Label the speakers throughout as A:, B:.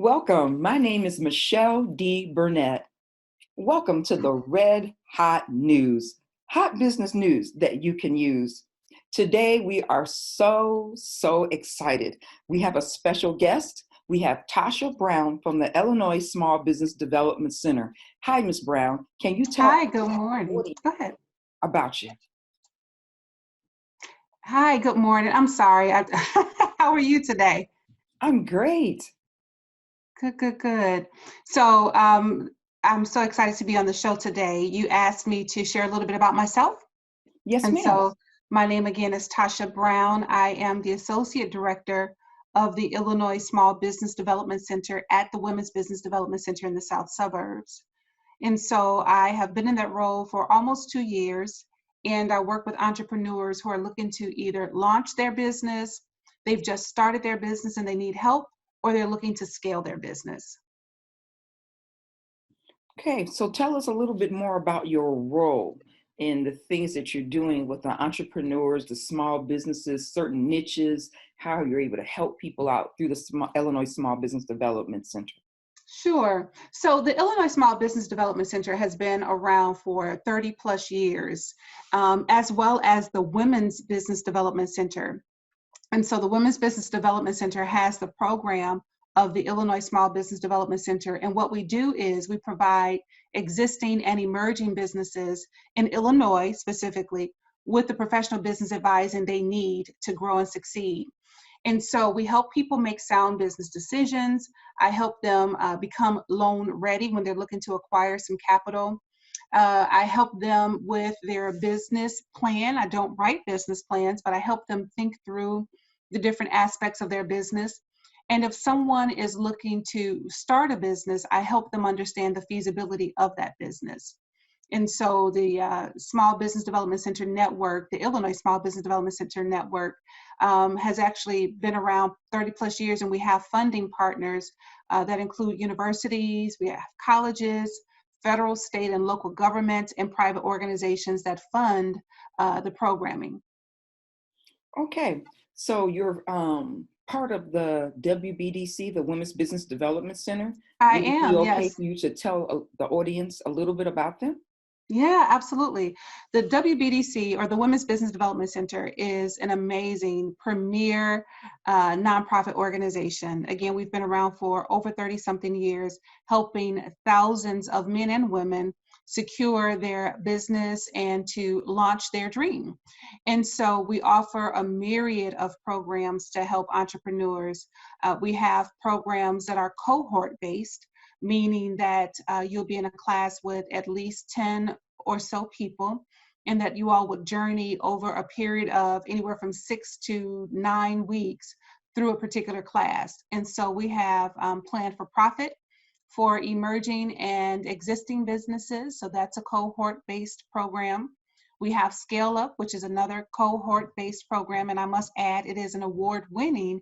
A: Welcome. My name is Michelle D. Burnett. Welcome to the Red Hot News, hot business news that you can use. Today, we are so excited. We have a special guest. We have Tasha Brown from the Illinois Small Business Development Center. Hi, Ms. Brown. Can you tell
B: Hi, good morning. Go ahead.
A: about you?
B: Hi, good morning. I'm sorry. How are you today?
A: I'm great.
B: Good. So I'm so excited to be on the show today. You asked me to share a little bit about myself.
A: Yes,
B: And
A: ma'am.
B: so my name again is Tasha Brown. I am the Associate Director of the Illinois Small Business Development Center at the Women's Business Development Center in the South Suburbs. And so I have been in that role for almost 2 years, and I work with entrepreneurs who are looking to either launch their business, they've just started their business and they need help, or they're looking to scale their business.
A: Okay, so tell us a little bit more about your role in the things that you're doing with the entrepreneurs, the small businesses, certain niches, how you're able to help people out through the Illinois Small Business Development Center.
B: Sure. So the Illinois Small Business Development Center has been around for 30 plus years, as well as the Women's Business Development Center. And so the Women's Business Development Center has the program of the Illinois Small Business Development Center. And what we do is we provide existing and emerging businesses in Illinois specifically with the professional business advising they need to grow and succeed. And so we help people make sound business decisions. I help them become loan ready when they're looking to acquire some capital. I help them with their business plan. I don't write business plans, but I help them think through the different aspects of their business. And if someone is looking to start a business, I help them understand the feasibility of that business. And so the Small Business Development Center Network, the Illinois Small Business Development Center Network, has actually been around 30 plus years, and we have funding partners that include universities, we have colleges, federal, state, and local governments, and private organizations that fund the programming.
A: Okay, so you're part of the WBDC, the Women's Business Development Center.
B: I
A: Would it be
B: am,
A: okay
B: yes.
A: for you to tell the audience a little bit about them?
B: Yeah, absolutely. The WBDC, or the Women's Business Development Center, is an amazing premier nonprofit organization. Again, we've been around for over 30 something years, helping thousands of men and women secure their business and to launch their dream. And so we offer a myriad of programs to help entrepreneurs. We have programs that are cohort based, meaning that you'll be in a class with at least 10 or so people, and that you all would journey over a period of anywhere from 6 to 9 weeks through a particular class. And so we have planned for profit for emerging and existing businesses. So that's a cohort-based program. We have Scale Up, which is another cohort-based program, and I must add, it is an award-winning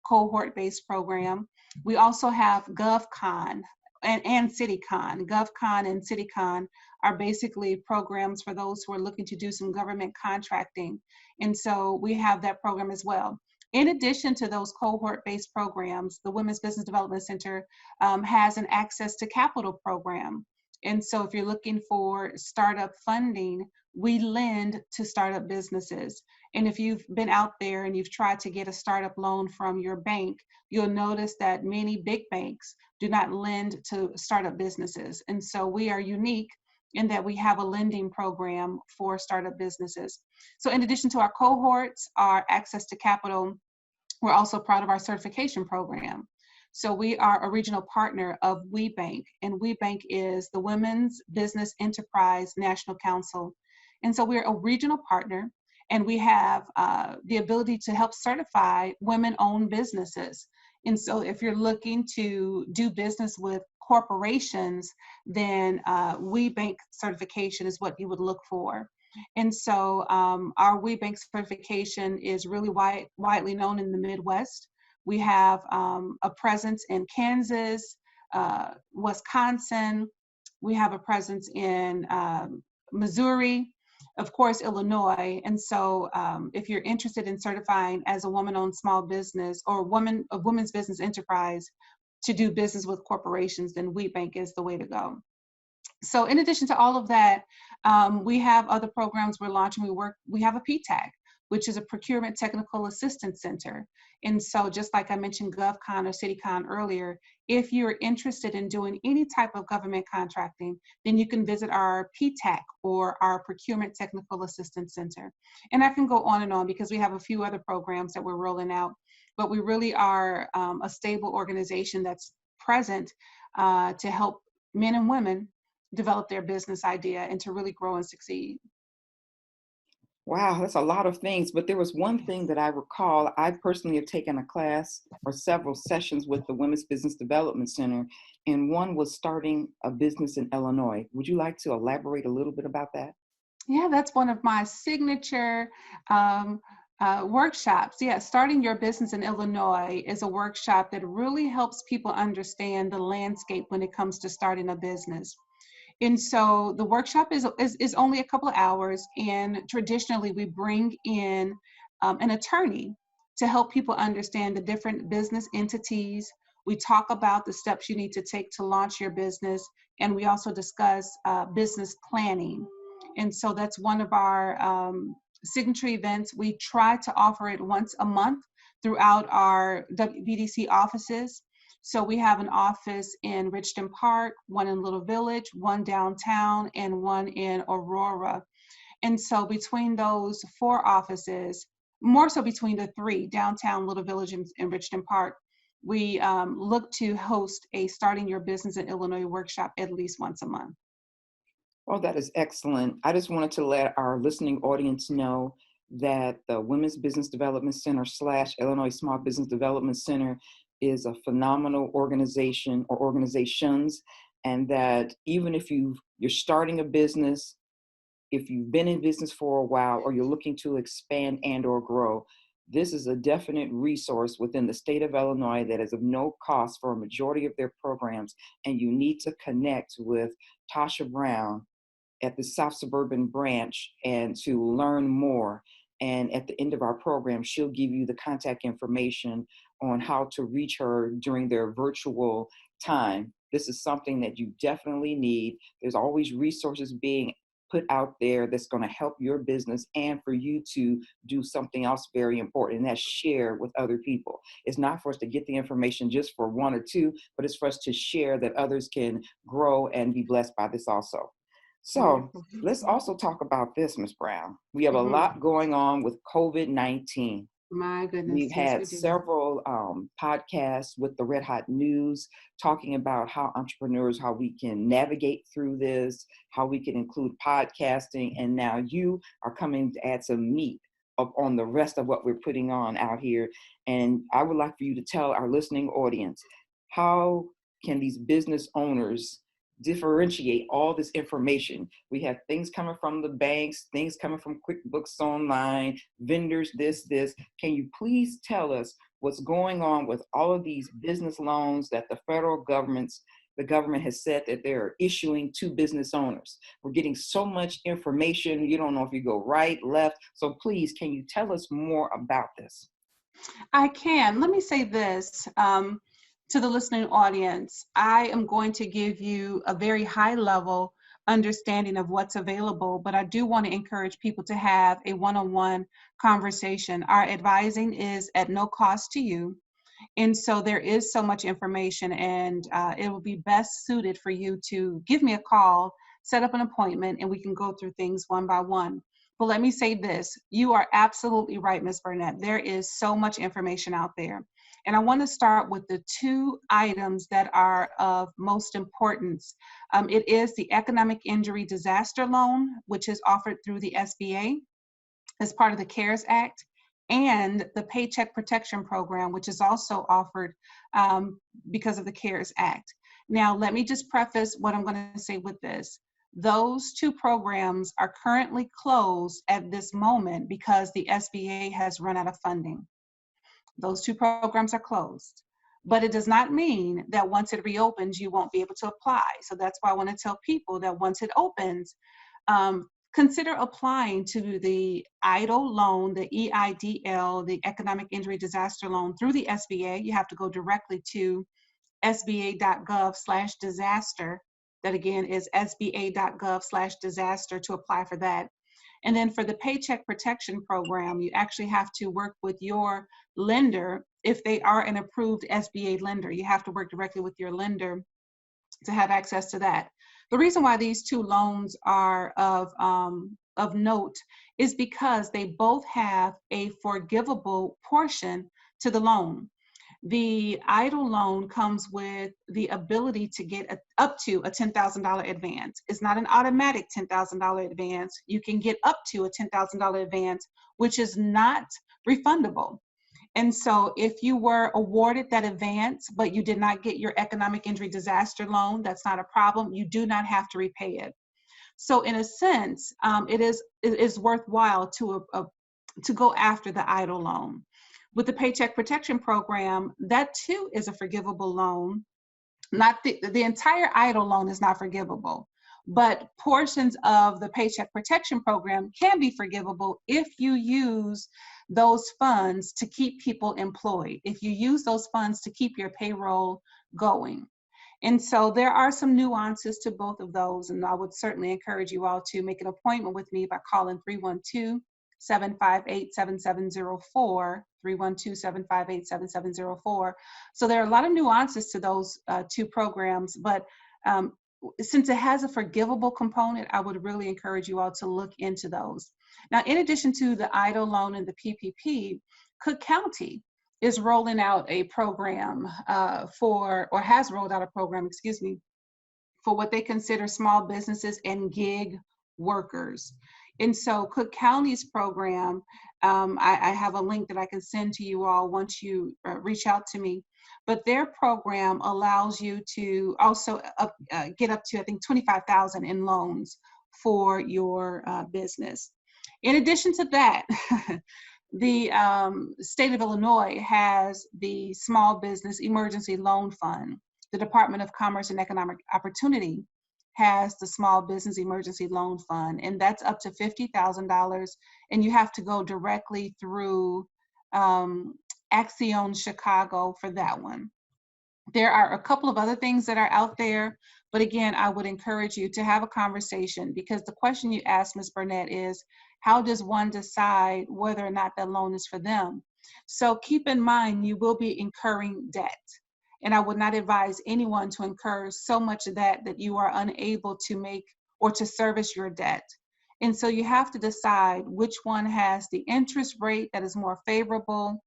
B: cohort-based program. We also have GovCon and CityCon. GovCon and CityCon are basically programs for those who are looking to do some government contracting. And so we have that program as well. In addition to those cohort-based programs, the Women's Business Development Center has an access to capital program. And so if you're looking for startup funding, we lend to startup businesses. And if you've been out there and you've tried to get a startup loan from your bank, you'll notice that many big banks do not lend to startup businesses. And so we are unique in that we have a lending program for startup businesses. So in addition to our cohorts, our access to capital, we're also proud of our certification program. So we are a regional partner of WeBank, and WeBank is the Women's Business Enterprise National Council. And so we're a regional partner, and we have the ability to help certify women-owned businesses. And so if you're looking to do business with corporations, then WeBank certification is what you would look for. And so our WeBank certification is really widely known in the Midwest. We have a presence in Kansas, Wisconsin. We have a presence in Missouri, of course, Illinois. And so if you're interested in certifying as a woman-owned small business or a women's business enterprise, to do business with corporations, then WheatBank is the way to go. So in addition to all of that, we have other programs we're launching. We have a PTAC, which is a Procurement Technical Assistance Center. And so just like I mentioned GovCon or CityCon earlier, if you're interested in doing any type of government contracting, then you can visit our PTAC or our Procurement Technical Assistance Center. And I can go on and on because we have a few other programs that we're rolling out, but we really are a stable organization that's present to help men and women develop their business idea and to really grow and succeed.
A: Wow, that's a lot of things. But there was one thing that I recall. I personally have taken a class or several sessions with the Women's Business Development Center, and one was starting a business in Illinois. Would you like to elaborate a little bit about that?
B: Yeah, that's one of my signature workshops. Yeah, starting your business in Illinois is a workshop that really helps people understand the landscape when it comes to starting a business. And so the workshop is only a couple of hours, and traditionally we bring in an attorney to help people understand the different business entities. We talk about the steps you need to take to launch your business, and we also discuss business planning. And so that's one of our signature events. We try to offer it once a month throughout our WBDC offices. So we have an office in Richton Park, one in Little Village, one downtown, and one in Aurora. And so between those 4 offices, more so between the 3, downtown, Little Village, and Richton Park, we look to host a Starting Your Business in Illinois workshop at least once a month.
A: Oh, that is excellent. I just wanted to let our listening audience know that the Women's Business Development Center / Illinois Small Business Development Center is a phenomenal organization or organizations, and that even if you're starting a business, if you've been in business for a while, or you're looking to expand and or grow, this is a definite resource within the state of Illinois that is of no cost for a majority of their programs. And you need to connect with Tasha Brown at the South Suburban branch and to learn more. And at the end of our program, she'll give you the contact information on how to reach her during their virtual time. This is something that you definitely need. There's always resources being put out there that's going to help your business and for you to do something else very important, and that's share with other people. It's not for us to get the information just for 1 or 2, but it's for us to share that others can grow and be blessed by this also. So let's also talk about this, Ms. Brown. We have a lot going on with COVID-19.
B: My goodness.
A: We've had several podcasts with the Red Hot News talking about how entrepreneurs, how we can navigate through this, how we can include podcasting. And now you are coming to add some meat up on the rest of what we're putting on out here. And I would like for you to tell our listening audience, how can these business owners differentiate all this information? We have things coming from the banks, things coming from QuickBooks Online, vendors, this. Can you please tell us what's going on with all of these business loans that the government has said that they're issuing to business owners? We're getting so much information. You don't know if you go right, left. So please, can you tell us more about this?
B: I can. Let me say this. To the listening audience, I am going to give you a very high level understanding of what's available, but I do want to encourage people to have a one-on-one conversation. Our advising is at no cost to you. And so there is so much information, and it will be best suited for you to give me a call, set up an appointment, and we can go through things one by one. But let me say this, you are absolutely right, Ms. Burnett. There is so much information out there. And I want to start with the 2 items that are of most importance. It is the Economic Injury Disaster Loan, which is offered through the SBA as part of the CARES Act, and the Paycheck Protection Program, which is also offered because of the CARES Act. Now, let me just preface what I'm going to say with this. Those 2 programs are currently closed at this moment because the SBA has run out of funding. Those 2 programs are closed, but it does not mean that once it reopens, you won't be able to apply. So that's why I want to tell people that once it opens, consider applying to the EIDL loan, the EIDL, the Economic Injury Disaster Loan through the SBA. You have to go directly to sba.gov/disaster. That again is sba.gov/disaster to apply for that. And then for the Paycheck Protection Program, you actually have to work with your lender. If they are an approved SBA lender, you have to work directly with your lender to have access to that. The reason why these two loans are of note is because they both have a forgivable portion to the loan. The EIDL loan comes with the ability to get up to a $10,000 advance. It's not an automatic $10,000 advance. You can get up to a $10,000 advance, which is not refundable. And so if you were awarded that advance, but you did not get your economic injury disaster loan, that's not a problem. You do not have to repay it. So in a sense, it is worthwhile to go after the EIDL loan. With the Paycheck Protection Program, that too is a forgivable loan. Not the entire EIDL loan is not forgivable, but portions of the Paycheck Protection Program can be forgivable if you use those funds to keep people employed, if you use those funds to keep your payroll going. And so there are some nuances to both of those, and I would certainly encourage you all to make an appointment with me by calling 312-758-7704, 312-758-7704. So there are a lot of nuances to those two programs, but since it has a forgivable component, I would really encourage you all to look into those. Now, in addition to the EIDL loan and the PPP, Cook County is rolling out a program has rolled out a program, for what they consider small businesses and gig workers. And so Cook County's program, I have a link that I can send to you all once you reach out to me. But their program allows you to also get up to, I think, $25,000 in loans for your business. In addition to that, the state of Illinois has the Small Business Emergency Loan Fund. The Department of Commerce and Economic Opportunity has the Small Business Emergency Loan Fund, and that's up to $50,000, and you have to go directly through Axion Chicago for that one. There are a couple of other things that are out there, but again, I would encourage you to have a conversation, because the question you asked, Ms. Burnett, is how does one decide whether or not that loan is for them? So keep in mind, you will be incurring debt. And I would not advise anyone to incur so much debt that you are unable to make or to service your debt. And so you have to decide which one has the interest rate that is more favorable.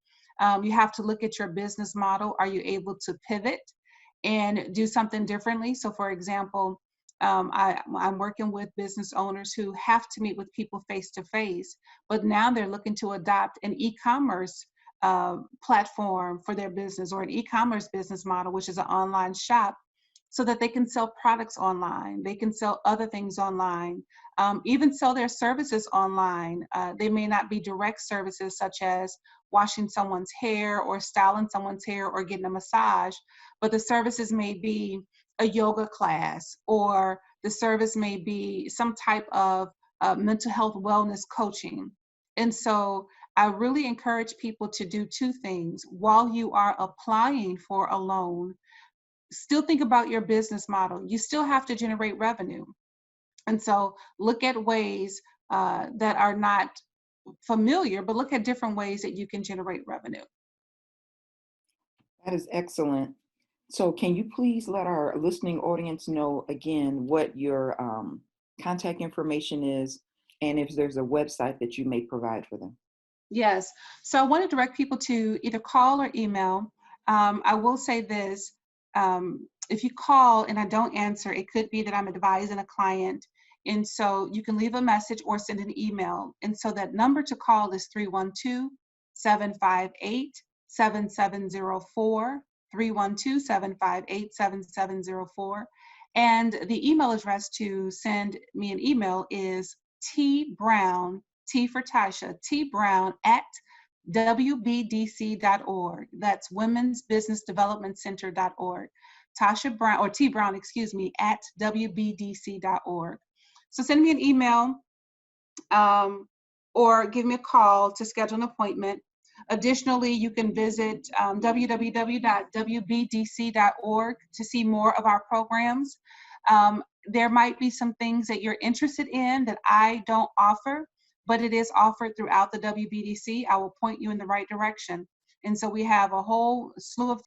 B: You have to look at your business model. Are you able to pivot and do something differently? So for example, I'm working with business owners who have to meet with people face to face, but now they're looking to adopt an e-commerce platform for their business, or an e-commerce business model, which is an online shop, so that they can sell products online. They can sell other things online, even sell their services online. They may not be direct services such as washing someone's hair or styling someone's hair or getting a massage, but the services may be a yoga class, or the service may be some type of mental health wellness coaching. And so I really encourage people to do two things. While you are applying for a loan, still think about your business model. You still have to generate revenue. And so look at ways that are not familiar, but look at different ways that you can generate revenue.
A: That is excellent. So can you please let our listening audience know again what your contact information is, and if there's a website that you may provide for them?
B: Yes. So I want to direct people to either call or email. I will say this. If you call and I don't answer, it could be that I'm advising a client. And so you can leave a message or send an email. And so that number to call is 312-758-7704, 312-758-7704. And the email address to send me an email is tbrown, T for Tasha, tbrown at wbdc.org. That's Women's Business Development Center.org. Tasha Brown, or T Brown, excuse me, at wbdc.org. So send me an email or give me a call to schedule an appointment. Additionally, you can visit www.wbdc.org to see more of our programs. There might be some things that you're interested in that I don't offer, but it is offered throughout the WBDC. I will point you in the right direction. And so we have a whole slew of